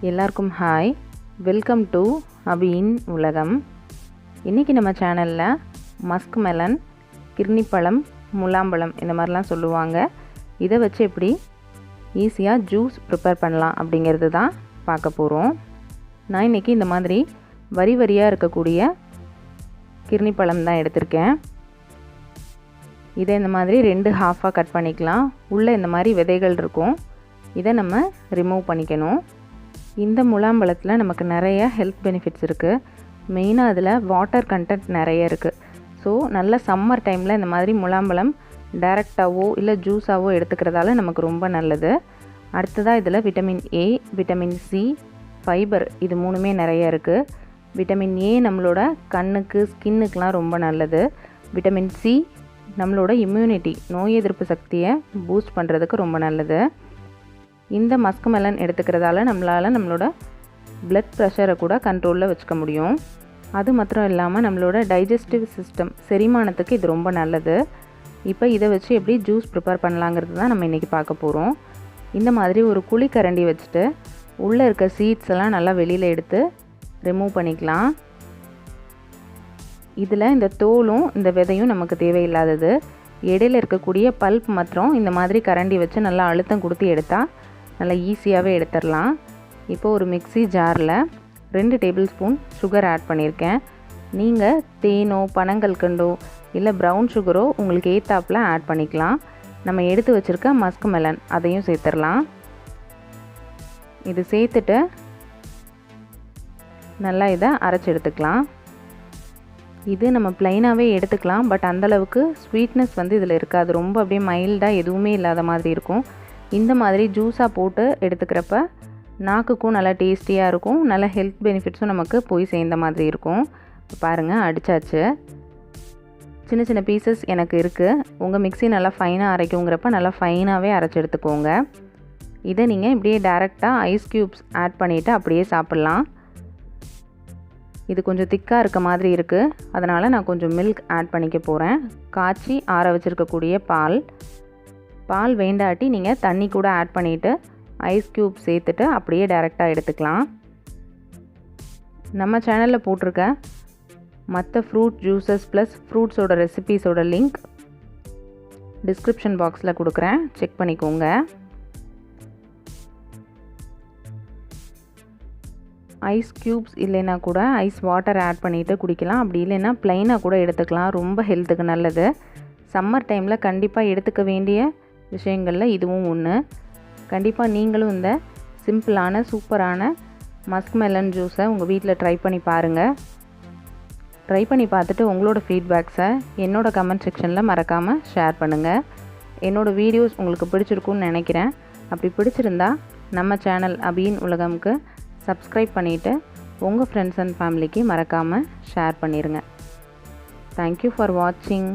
எல்லாருக்கும் hi, welcome to அபியின் உலகம். இன்றைக்கி நம்ம சேனலில் மஸ்க் மெலன், கிர்னி பழம், முலாம்பழம் இந்த மாதிரிலாம் சொல்லுவாங்க. இதை வச்சு எப்படி ஈஸியாக ஜூஸ் ப்ரிப்பேர் பண்ணலாம் அப்படிங்கிறது தான் பார்க்க போகிறோம். நான் இன்றைக்கி இந்த மாதிரி வரி வரியாக இருக்கக்கூடிய கிர்னி பழம் தான் எடுத்திருக்கேன். இதை இந்த மாதிரி 2 ஹாஃபாக கட் பண்ணிக்கலாம். உள்ளே இந்த மாதிரி விதைகள் இருக்கும், இதை நம்ம ரிமூவ் பண்ணிக்கணும். இந்த முலாம்பழத்தில் நமக்கு நிறைய ஹெல்த் பெனிஃபிட்ஸ் இருக்குது. மெயினாக அதில் வாட்டர் கண்டென்ட் நிறைய இருக்குது. ஸோ நல்ல சம்மர் டைமில் இந்த மாதிரி முலாம்பழம் டைரெக்டாகவோ இல்லை ஜூஸாகவோ எடுத்துக்கிறதால நமக்கு ரொம்ப நல்லது. அடுத்ததாக இதில் vitamin A, vitamin C, fibre இது 3மே நிறைய இருக்குது. விட்டமின் ஏ நம்மளோட கண்ணுக்கு, ஸ்கின்னுக்கெலாம் ரொம்ப நல்லது. விட்டமின் சி நம்மளோட இம்யூனிட்டி, நோய் எதிர்ப்பு சக்தியை பூஸ்ட் பண்ணுறதுக்கு ரொம்ப நல்லது. இந்த மஸ்க் மெலன் எடுத்துக்கிறதால நம்மளோட பிளட் ப்ரெஷரை கூட கண்ட்ரோலில் வச்சுக்க முடியும். அது மாத்திரம் இல்லாமல் நம்மளோட டைஜஸ்டிவ் சிஸ்டம், செரிமானத்துக்கு இது ரொம்ப நல்லது. இப்போ இதை வச்சு எப்படி ஜூஸ் ப்ரிப்பேர் பண்ணலாங்கிறது தான் நம்ம இன்றைக்கி பார்க்க போகிறோம். இந்த மாதிரி ஒரு குழிக்கரண்டி வச்சுட்டு உள்ளே இருக்க சீட்ஸ் எல்லாம் நல்லா வெளியில் எடுத்து ரிமூவ் பண்ணிக்கலாம். இதில் இந்த தோலும் இந்த விதையும் நமக்கு தேவையில்லாதது. இடையில இருக்கக்கூடிய பல்ப் மாத்திரம் இந்த மாதிரி கரண்டி வச்சு நல்லா அழுத்தம் கொடுத்து எடுத்தால் நல்லா ஈஸியாகவே எடுத்துடலாம். இப்போ ஒரு மிக்ஸி ஜாரில் 2 டேபிள் ஸ்பூன் சுகர் ஆட் பண்ணியிருக்கேன். நீங்கள் தேனோ, பனங்கல்கண்டோ இல்லை ப்ரௌன் சுகரோ உங்களுக்கு ஏத்தாப்பில் ஆட் பண்ணிக்கலாம். நம்ம எடுத்து வச்சுருக்க மஸ்க் மெலன் அதையும் சேர்த்துடலாம். இது சேர்த்துட்டு நல்லா இதை அரைச்சி எடுத்துக்கலாம். இது நம்ம ப்ளைனாகவே எடுத்துக்கலாம், பட் அந்தளவுக்கு ஸ்வீட்னஸ் இதில் இருக்காது. ரொம்ப அப்படியே மைல்டாக எதுவுமே இல்லாத மாதிரி இருக்கும். இந்த மாதிரி ஜூஸாக போட்டு எடுத்துக்கிறப்ப நாக்குக்கும் நல்லா டேஸ்டியாக இருக்கும். நல்ல ஹெல்த் பெனிஃபிட்ஸும் நமக்கு போய் சேர்ந்த மாதிரி இருக்கும். பாருங்கள், அடித்தாச்சு. சின்ன சின்ன பீசஸ் எனக்கு இருக்குது. உங்கள் மிக்ஸி நல்லா ஃபைனாக அரைக்குங்கிறப்ப நல்லா ஃபைனாகவே அரைச்சி எடுத்துக்கோங்க. இதை நீங்கள் இப்படியே டேரெக்டாக ஐஸ் க்யூப்ஸ் ஆட் பண்ணிவிட்டு அப்படியே சாப்பிட்லாம். இது கொஞ்சம் திக்காக இருக்க மாதிரி இருக்குது, அதனால் நான் கொஞ்சம் மில்க் ஆட் பண்ணிக்க போகிறேன். காய்ச்சி ஆற வச்சுருக்கக்கூடிய பால் வேண்டாட்டி நீங்கள் தண்ணி கூட ஆட் பண்ணிவிட்டு ஐஸ் க்யூப் சேர்த்துட்டு அப்படியே டைரெக்டாக எடுத்துக்கலாம். நம்ம சேனலில் போட்டிருக்க மற்ற ஃப்ரூட் ஜூஸஸ் ப்ளஸ் ஃப்ரூட்ஸோட ரெசிபீஸோட லிங்க் டிஸ்கிரிப்ஷன் பாக்ஸில் கொடுக்குறேன், செக் பண்ணிக்கோங்க. ஐஸ் க்யூப்ஸ் இல்லைன்னா கூட ஐஸ் வாட்டர் ஆட் பண்ணிவிட்டு குடிக்கலாம். அப்படி இல்லைன்னா ப்ளைனாக கூட எடுத்துக்கலாம். ரொம்ப ஹெல்த்துக்கு நல்லது. சம்மர் டைமில் கண்டிப்பாக எடுத்துக்க வேண்டிய விஷயங்களில் இதுவும் ஒன்று. கண்டிப்பாக நீங்களும் இந்த சிம்பிளான சூப்பரான மஸ்க் மெலன் ஜூஸை உங்கள் வீட்டில் ட்ரை பண்ணி பாருங்கள். ட்ரை பண்ணி பார்த்துட்டு உங்களோட ஃபீட்பேக்ஸை என்னோடய கமெண்ட் செக்ஷனில் மறக்காமல் ஷேர் பண்ணுங்கள். என்னோடய வீடியோஸ் உங்களுக்கு பிடிச்சிருக்குன்னு நினைக்கிறேன். அப்படி பிடிச்சிருந்தா நம்ம சேனல் அபியின் உலகம்க்கு சப்ஸ்கிரைப் பண்ணிவிட்டு உங்கள் ஃப்ரெண்ட்ஸ் அண்ட் ஃபேமிலிக்கு மறக்காமல் ஷேர் பண்ணிடுங்க. தேங்க்யூ ஃபார் வாட்சிங்.